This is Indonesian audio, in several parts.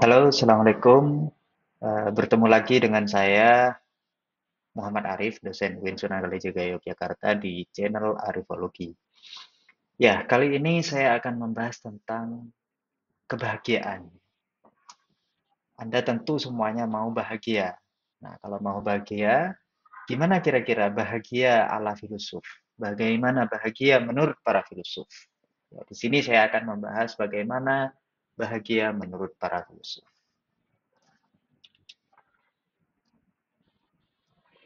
Halo, Assalamualaikum. Bertemu lagi dengan saya, Muhammad Arif, dosen UIN Sunan Kalijaga Yogyakarta di channel Arifologi. Ya, kali ini saya akan membahas tentang kebahagiaan. Anda tentu semuanya mau bahagia. Nah, kalau mau bahagia, gimana kira-kira bahagia ala filosof? Bagaimana bahagia menurut para filosof? Ya, di sini saya akan membahas bagaimana bahagia menurut para filosof.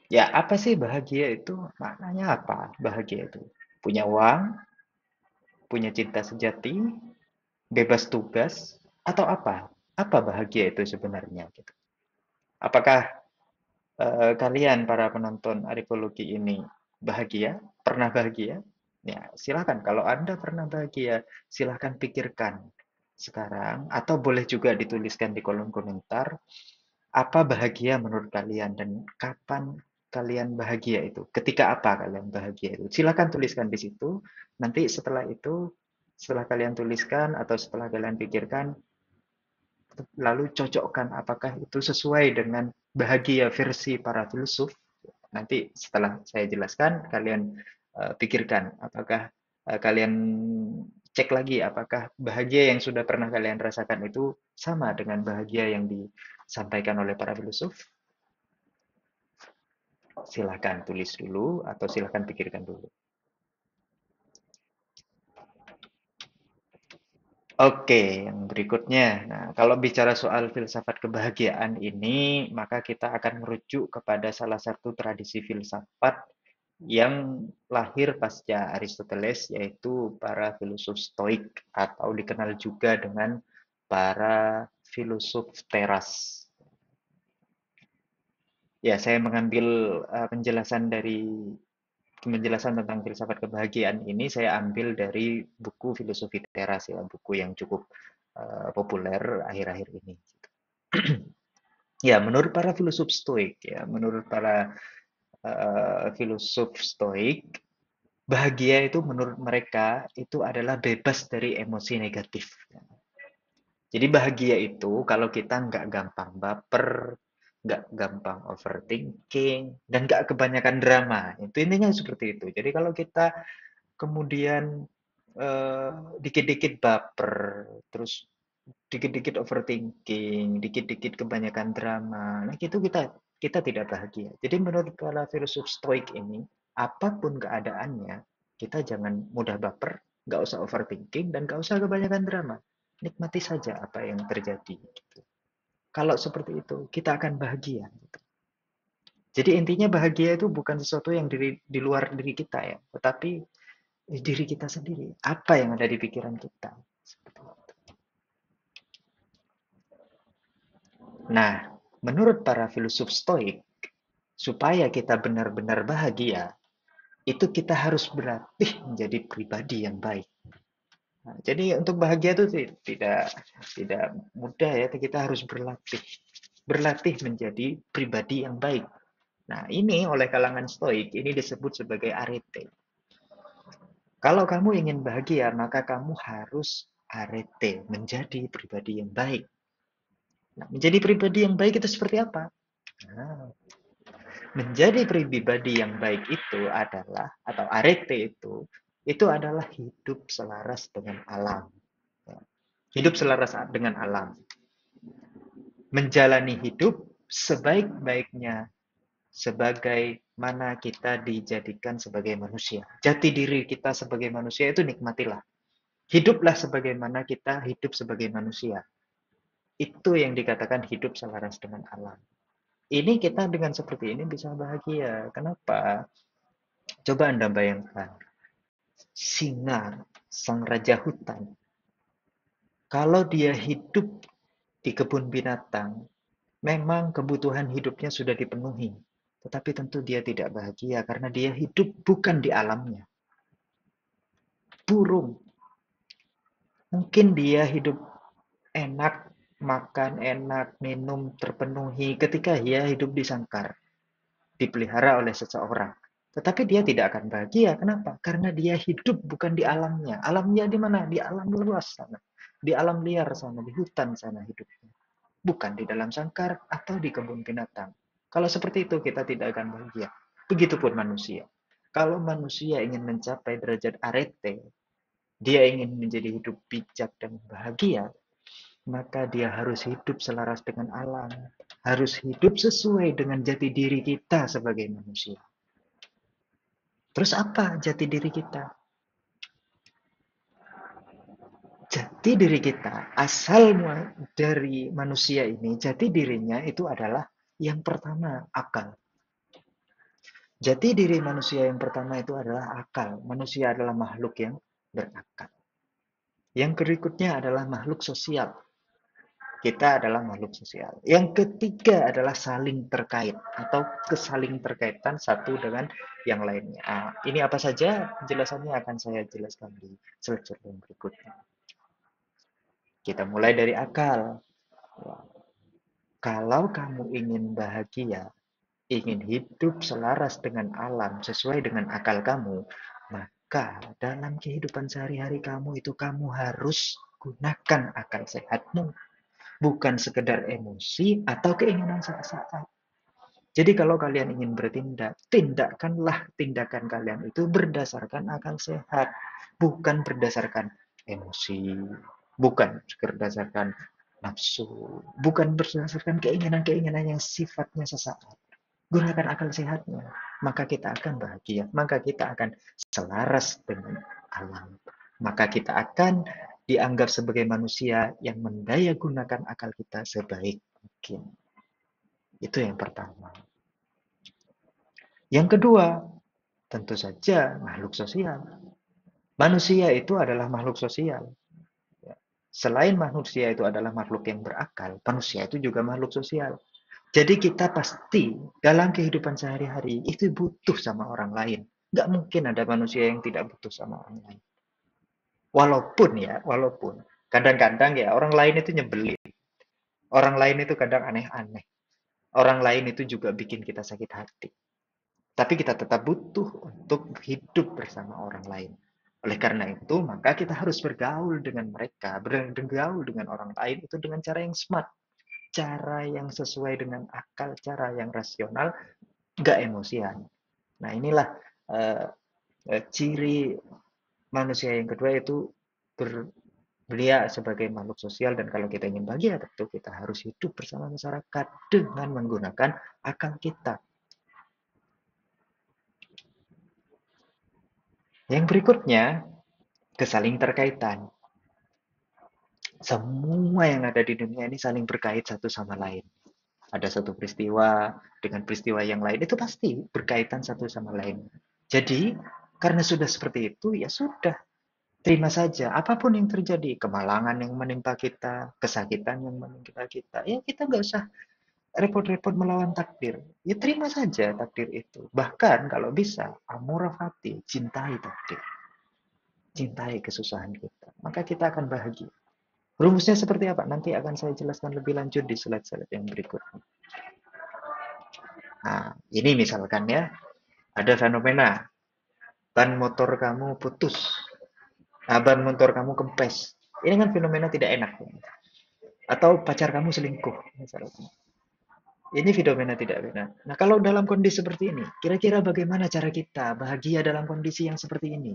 Ya, apa sih bahagia itu? Maknanya apa? Bahagia itu punya uang, punya cinta sejati, bebas tugas, atau apa? Apa bahagia itu sebenarnya? Gitu. Apakah kalian para penonton arifologi ini bahagia? Pernah bahagia? Ya, silakan. Kalau Anda pernah bahagia, silakan pikirkan sekarang, atau boleh juga dituliskan di kolom komentar apa bahagia menurut kalian dan kapan kalian bahagia itu? Ketika apa kalian bahagia itu? Silakan tuliskan di situ. Nanti setelah itu, setelah kalian tuliskan atau setelah kalian pikirkan, lalu cocokkan apakah itu sesuai dengan bahagia versi para filsuf. Nanti setelah saya jelaskan, kalian pikirkan apakah kalian cek lagi apakah bahagia yang sudah pernah kalian rasakan itu sama dengan bahagia yang disampaikan oleh para filsuf. Silahkan tulis dulu atau silahkan pikirkan dulu. Oke, yang berikutnya. Nah, kalau bicara soal filsafat kebahagiaan ini, maka kita akan merujuk kepada salah satu tradisi filsafat yang lahir pasca Aristoteles, yaitu para filosof Stoik atau dikenal juga dengan para filosof teras. Ya, saya mengambil penjelasan dari penjelasan tentang filsafat kebahagiaan ini saya ambil dari buku Filosofi Teras ya, buku yang cukup populer akhir-akhir ini. Ya, menurut para filosof Stoik ya, menurut para filosof Stoik, bahagia itu menurut mereka itu adalah bebas dari emosi negatif. Jadi bahagia itu kalau kita nggak gampang baper, nggak gampang overthinking, dan nggak kebanyakan drama. Itu intinya seperti itu. Jadi kalau kita kemudian eh, dikit-dikit baper, terus dikit-dikit overthinking, dikit-dikit kebanyakan drama. Nah, itu kita tidak bahagia. Jadi menurut para filsuf stoik ini, apapun keadaannya, kita jangan mudah baper, nggak usah overthinking, dan nggak usah kebanyakan drama. Nikmati saja apa yang terjadi. Gitu. Kalau seperti itu, kita akan bahagia. Gitu. Jadi intinya bahagia itu bukan sesuatu yang di luar diri kita ya, tetapi di diri kita sendiri. Apa yang ada di pikiran kita. Seperti itu. Nah, menurut para filsuf stoik, supaya kita benar-benar bahagia, itu kita harus berlatih menjadi pribadi yang baik. Nah, jadi untuk bahagia itu tidak tidak mudah ya, kita harus berlatih menjadi pribadi yang baik. Nah, ini oleh kalangan stoik ini disebut sebagai arete. Kalau kamu ingin bahagia, maka kamu harus arete, menjadi pribadi yang baik. Nah, menjadi pribadi yang baik itu seperti apa? Nah, menjadi pribadi yang baik itu adalah, atau arete itu adalah hidup selaras dengan alam. Ya. Hidup selaras dengan alam. Menjalani hidup sebaik-baiknya sebagai mana kita dijadikan sebagai manusia. Jati diri kita sebagai manusia itu nikmatilah. Hiduplah sebagaimana kita hidup sebagai manusia. Itu yang dikatakan hidup selaras dengan alam. Ini kita dengan seperti ini bisa bahagia. Kenapa? Coba Anda bayangkan, singa, sang raja hutan, kalau dia hidup di kebun binatang, memang kebutuhan hidupnya sudah dipenuhi. Tetapi tentu dia tidak bahagia karena dia hidup bukan di alamnya. Burung, mungkin dia hidup enak, makan enak, minum terpenuhi ketika dia hidup di sangkar, dipelihara oleh seseorang. Tetapi dia tidak akan bahagia. Kenapa? Karena dia hidup bukan di alamnya. Alamnya di mana? Di alam luas sana. Di alam liar sana, di hutan sana hidupnya. bukan di dalam sangkar atau di kebun binatang. Kalau seperti itu kita tidak akan bahagia. Begitupun manusia. Kalau manusia ingin mencapai derajat arete, dia ingin menjadi hidup bijak dan bahagia, maka dia harus hidup selaras dengan alam, harus hidup sesuai dengan jati diri kita sebagai manusia. Terus apa jati diri kita? Jati diri kita, asal dari manusia ini, jati dirinya itu adalah yang pertama, akal. Jati diri manusia yang pertama itu adalah akal. Manusia adalah makhluk yang berakal. Yang berikutnya adalah makhluk sosial. Kita adalah makhluk sosial. Yang ketiga adalah saling terkait atau kesaling terkaitan satu dengan yang lainnya. Ini apa saja penjelasannya akan saya jelaskan di slide yang berikutnya. Kita mulai dari akal. Kalau kamu ingin bahagia, ingin hidup selaras dengan alam sesuai dengan akal kamu, maka dalam kehidupan sehari-hari kamu itu kamu harus gunakan akal sehatmu. Bukan sekedar emosi atau keinginan sesaat. Jadi kalau kalian ingin bertindak, tindakkanlah tindakan kalian itu berdasarkan akal sehat. Bukan berdasarkan emosi, bukan berdasarkan nafsu, bukan berdasarkan keinginan-keinginan yang sifatnya sesaat. Gunakan akal sehatnya, maka kita akan bahagia, maka kita akan selaras dengan alam. Maka kita akan dianggap sebagai manusia yang mendaya gunakan akal kita sebaik mungkin. Itu yang pertama. Yang kedua, tentu saja makhluk sosial. Manusia itu adalah makhluk sosial. Selain manusia itu adalah makhluk yang berakal, manusia itu juga makhluk sosial. Jadi kita pasti dalam kehidupan sehari-hari itu butuh sama orang lain. Nggak mungkin ada manusia yang tidak butuh sama orang lain. Walaupun kadang-kadang ya orang lain itu nyebelin. Orang lain itu kadang aneh-aneh. Orang lain itu juga bikin kita sakit hati. Tapi kita tetap butuh untuk hidup bersama orang lain. Oleh karena itu, maka kita harus bergaul dengan mereka, bergaul dengan orang lain itu dengan cara yang smart, cara yang sesuai dengan akal, cara yang rasional, nggak emosian. Nah, inilah uh, ciri manusia yang kedua itu belia sebagai makhluk sosial, dan kalau kita ingin bahagia tentu kita harus hidup bersama masyarakat dengan menggunakan akal kita. Yang berikutnya, kesaling terkaitan. Semua yang ada di dunia ini saling berkait satu sama lain. Ada satu peristiwa dengan peristiwa yang lain, itu pasti berkaitan satu sama lain. Jadi, karena sudah seperti itu, ya sudah. Terima saja, apapun yang terjadi, kemalangan yang menimpa kita, kesakitan yang menimpa kita, ya kita nggak usah repot-repot melawan takdir. Ya terima saja takdir itu. Bahkan kalau bisa, amurafati, cintai takdir. Cintai kesusahan kita. Maka kita akan bahagia. Rumusnya seperti apa? Nanti akan saya jelaskan lebih lanjut di slide-slide yang berikutnya. Nah, ini misalkan ya, ada fenomena ban motor kamu putus, ban motor kamu kempes. Ini kan fenomena tidak enak. Atau pacar kamu selingkuh, misalnya. Ini fenomena tidak enak. Nah, kalau dalam kondisi seperti ini, kira-kira bagaimana cara kita bahagia dalam kondisi yang seperti ini?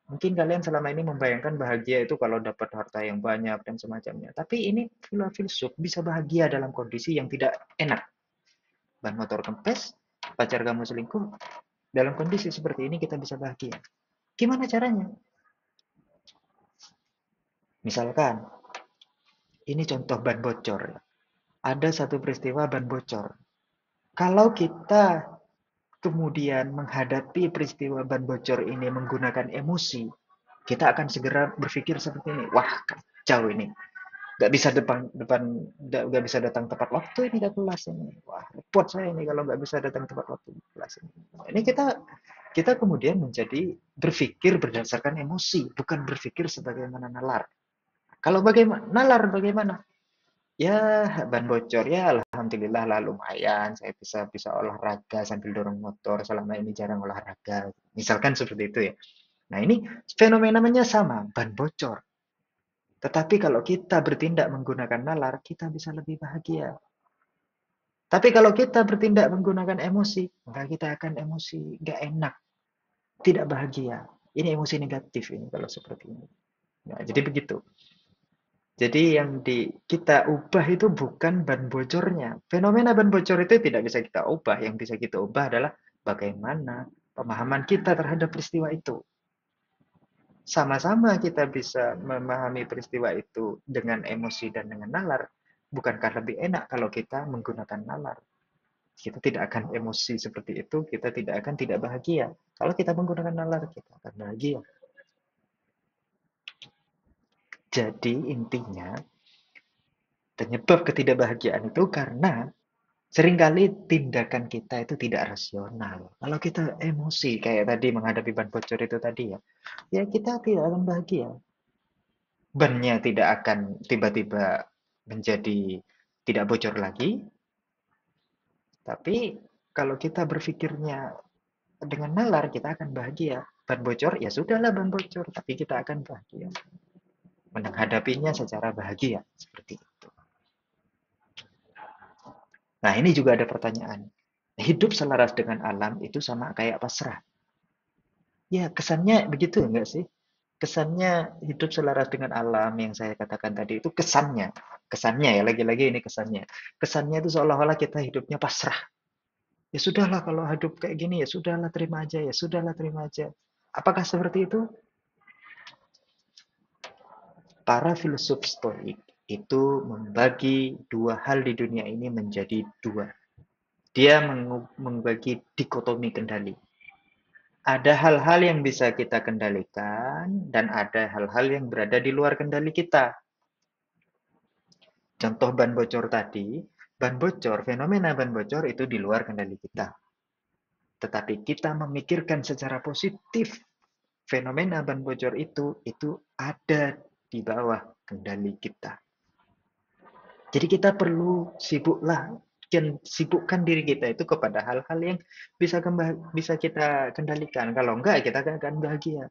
Mungkin kalian selama ini membayangkan bahagia itu kalau dapat harta yang banyak dan semacamnya. Tapi ini filsuf bisa bahagia dalam kondisi yang tidak enak. Ban motor kempes, pacar kamu selingkuh. Dalam kondisi seperti ini kita bisa bahagia. Gimana caranya? Misalkan, ini contoh ban bocor. Ada satu peristiwa ban bocor. Kalau kita kemudian menghadapi peristiwa ban bocor ini menggunakan emosi, kita akan segera berpikir seperti ini. Wah, kacau ini. Nggak bisa nggak bisa datang tepat waktu ini ke kelas ini. Wah, repot saya ini kalau nggak bisa datang tepat waktu ke kelas ini. Ini kita kemudian menjadi berpikir berdasarkan emosi, bukan berpikir sebagaimana nalar. Kalau bagaimana nalar bagaimana? Ya, ban bocor ya alhamdulillah lah lumayan saya bisa bisa olahraga sambil dorong motor, selama ini jarang olahraga. Misalkan seperti itu ya. Nah, ini fenomenanya sama, ban bocor. Tetapi kalau kita bertindak menggunakan nalar, kita bisa lebih bahagia. Tapi kalau kita bertindak menggunakan emosi, maka kita akan emosi, nggak enak, tidak bahagia. Ini emosi negatif ini kalau seperti ini. Nah, jadi begitu. Jadi yang kita ubah itu bukan ban bocornya. Fenomena ban bocor itu tidak bisa kita ubah. Yang bisa kita ubah adalah bagaimana pemahaman kita terhadap peristiwa itu. Sama-sama kita bisa memahami peristiwa itu dengan emosi dan dengan nalar. Bukankah lebih enak kalau kita menggunakan nalar? Kita tidak akan emosi seperti itu, kita tidak akan tidak bahagia. Kalau kita menggunakan nalar, kita akan bahagia. Jadi intinya, penyebab ketidakbahagiaan itu karena seringkali tindakan kita itu tidak rasional. Kalau kita emosi, kayak tadi menghadapi ban bocor itu tadi ya, ya kita tidak akan bahagia. Bannya tidak akan tiba-tiba menjadi tidak bocor lagi, tapi kalau kita berpikirnya dengan nalar, kita akan bahagia. Ban bocor, ya sudahlah ban bocor, tapi kita akan bahagia. Menghadapinya secara bahagia, seperti itu. Nah, ini juga ada pertanyaan. Hidup selaras dengan alam itu sama kayak pasrah. Ya, kesannya begitu enggak sih? Kesannya hidup selaras dengan alam yang saya katakan tadi itu kesannya. Kesannya ya, lagi-lagi ini kesannya. Kesannya itu seolah-olah kita hidupnya pasrah. Ya sudahlah kalau hidup kayak gini, ya sudahlah terima aja, ya sudahlah terima aja. Apakah seperti itu? Para filsuf Stoik itu membagi dua hal di dunia ini menjadi dua. Dia membagi dikotomi kendali. Ada hal-hal yang bisa kita kendalikan dan ada hal-hal yang berada di luar kendali kita. Contoh ban bocor tadi, ban bocor, fenomena ban bocor itu di luar kendali kita. Tetapi kita memikirkan secara positif fenomena ban bocor itu ada di bawah kendali kita. Jadi kita perlu sibukkan diri kita itu kepada hal-hal yang bisa kita kendalikan. Kalau enggak, kita akan bahagia.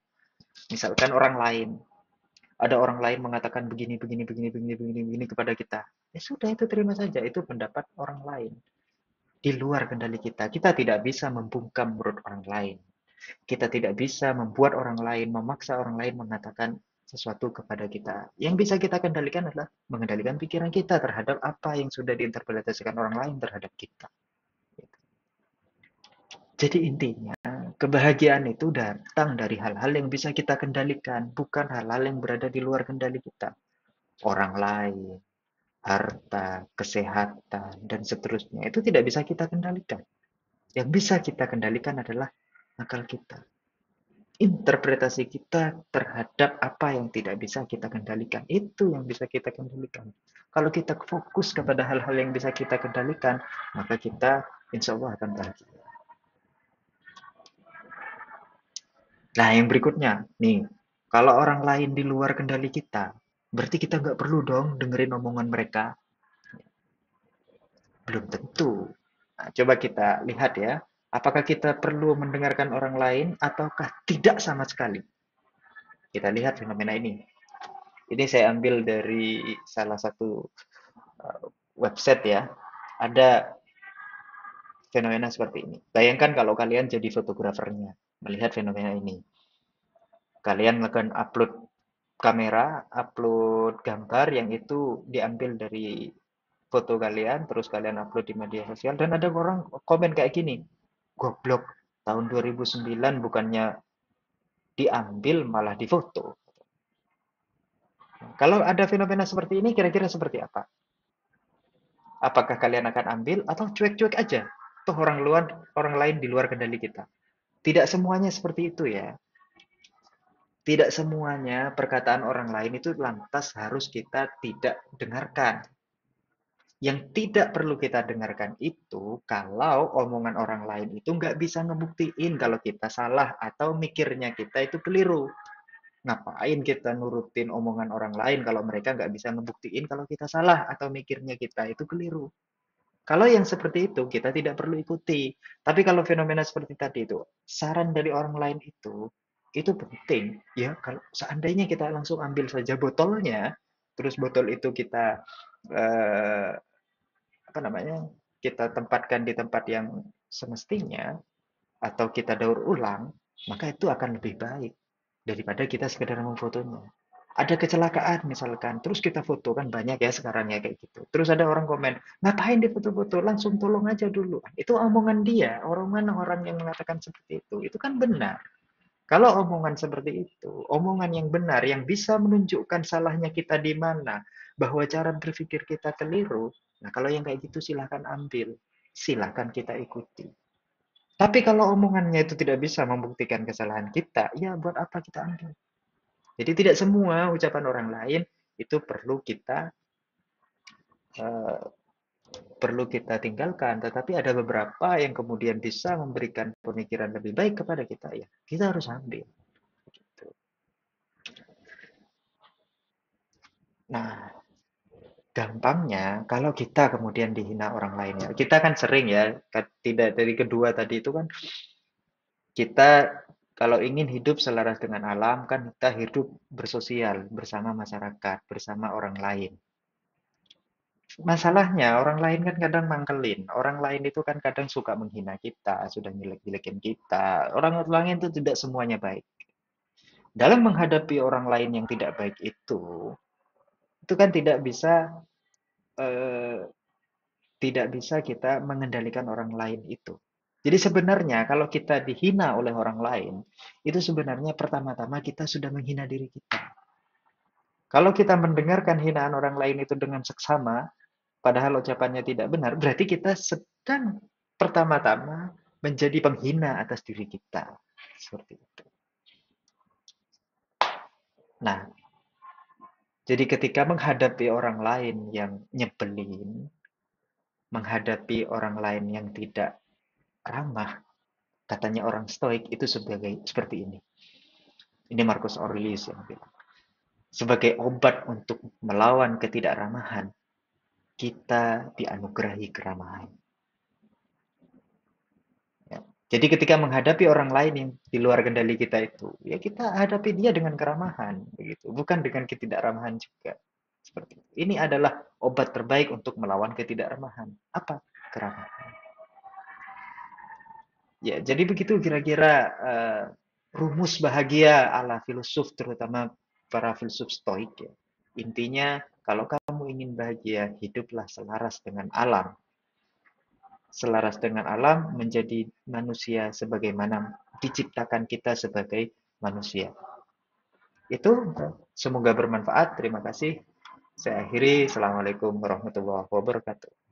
Misalkan orang lain, ada orang lain mengatakan begini, begini, begini, begini, begini, begini kepada kita. Ya sudah, itu terima saja. Itu pendapat orang lain. Di luar kendali kita. Kita tidak bisa membungkam menurut orang lain. Kita tidak bisa membuat orang lain, memaksa orang lain mengatakan sesuatu kepada kita. Yang bisa kita kendalikan adalah mengendalikan pikiran kita terhadap apa yang sudah diinterpretasikan orang lain terhadap kita. Jadi intinya, kebahagiaan itu datang dari hal-hal yang bisa kita kendalikan, bukan hal-hal yang berada di luar kendali kita. Orang lain, harta, kesehatan, dan seterusnya. Itu tidak bisa kita kendalikan. Yang bisa kita kendalikan adalah akal kita. Interpretasi kita terhadap apa yang tidak bisa kita kendalikan. Itu yang bisa kita kendalikan. Kalau kita fokus kepada hal-hal yang bisa kita kendalikan, maka kita insya Allah akan bahagia. Nah, yang berikutnya, nih, kalau orang lain di luar kendali kita, berarti kita nggak perlu dong dengerin omongan mereka. Belum tentu. Nah, coba kita lihat ya, apakah kita perlu mendengarkan orang lain ataukah tidak sama sekali. Kita lihat fenomena ini. Ini saya ambil dari salah satu website ya. Ada fenomena seperti ini. Bayangkan kalau kalian jadi fotografernya, melihat fenomena ini. Kalian melakukan upload kamera, upload gambar yang itu diambil dari foto kalian, terus kalian upload di media sosial, dan ada orang komen kayak gini, goblok, tahun 2009 bukannya diambil malah difoto. Kalau ada fenomena seperti ini, kira-kira seperti apa? Apakah kalian akan ambil atau cuek-cuek aja? Tuh orang lain di luar kendali kita. Tidak semuanya seperti itu ya. Tidak semuanya perkataan orang lain itu lantas harus kita tidak dengarkan. Yang tidak perlu kita dengarkan itu kalau omongan orang lain itu nggak bisa ngebuktiin kalau kita salah atau mikirnya kita itu keliru. Ngapain kita nurutin omongan orang lain kalau mereka nggak bisa ngebuktiin kalau kita salah atau mikirnya kita itu keliru. Kalau yang seperti itu kita tidak perlu ikuti. Tapi kalau fenomena seperti tadi itu, saran dari orang lain itu Itu penting ya. Kalau seandainya kita langsung ambil saja botolnya, terus botol itu kita eh, apa namanya, kita tempatkan di tempat yang semestinya atau kita daur ulang, maka itu akan lebih baik daripada kita sekedar memfotonya. Ada kecelakaan misalkan, terus kita foto, kan banyak ya sekarang ya kayak gitu. Terus ada orang komen, ngapain di foto-foto, langsung tolong aja dulu. Itu omongan dia, omongan orang yang mengatakan seperti itu. Itu kan benar. Kalau omongan seperti itu, omongan yang benar, yang bisa menunjukkan salahnya kita di mana, bahwa cara berpikir kita keliru, nah kalau yang kayak gitu silahkan ambil, silahkan kita ikuti. Tapi kalau omongannya itu tidak bisa membuktikan kesalahan kita, ya buat apa kita ambil? Jadi tidak semua ucapan orang lain itu eh, perlu kita tinggalkan, tetapi ada beberapa yang kemudian bisa memberikan pemikiran lebih baik kepada kita, ya kita harus ambil. Gitu. Nah, gampangnya kalau kita kemudian dihina orang lain, ya kita kan sering ya, tidak dari kedua tadi itu kan, kita kalau ingin hidup selaras dengan alam kan kita hidup bersosial bersama masyarakat, bersama orang lain. Masalahnya orang lain kan kadang mangkelin. Orang lain itu kan kadang suka menghina kita, sudah jelek-jelekin kita. Orang lain itu tidak semuanya baik. Dalam menghadapi orang lain yang tidak baik itu kan eh, tidak bisa kita mengendalikan orang lain itu. Jadi sebenarnya kalau kita dihina oleh orang lain, itu sebenarnya pertama-tama kita sudah menghina diri kita. Kalau kita mendengarkan hinaan orang lain itu dengan seksama, padahal ucapannya tidak benar, berarti kita sedang pertama-tama menjadi penghina atas diri kita. Seperti itu. Nah, jadi ketika menghadapi orang lain yang nyebelin, menghadapi orang lain yang tidak ramah, katanya orang Stoik itu seperti ini. Ini Marcus Aurelius yang bilang. Sebagai obat untuk melawan ketidakramahan, kita dianugerahi keramahan. Ya. Jadi ketika menghadapi orang lain yang di luar kendali kita itu, ya kita hadapi dia dengan keramahan, begitu, bukan dengan ketidakramahan juga. Seperti itu. Ini adalah obat terbaik untuk melawan ketidakramahan. Apa? Keramahan. Ya, jadi begitu kira-kira rumus bahagia ala filsuf, terutama para filsuf Stoik ya. Intinya, kalau kamu ingin bahagia, hiduplah selaras dengan alam. Selaras dengan alam, menjadi manusia sebagaimana diciptakan kita sebagai manusia. Itu semoga bermanfaat. Terima kasih. Saya akhiri. Assalamualaikum warahmatullahi wabarakatuh.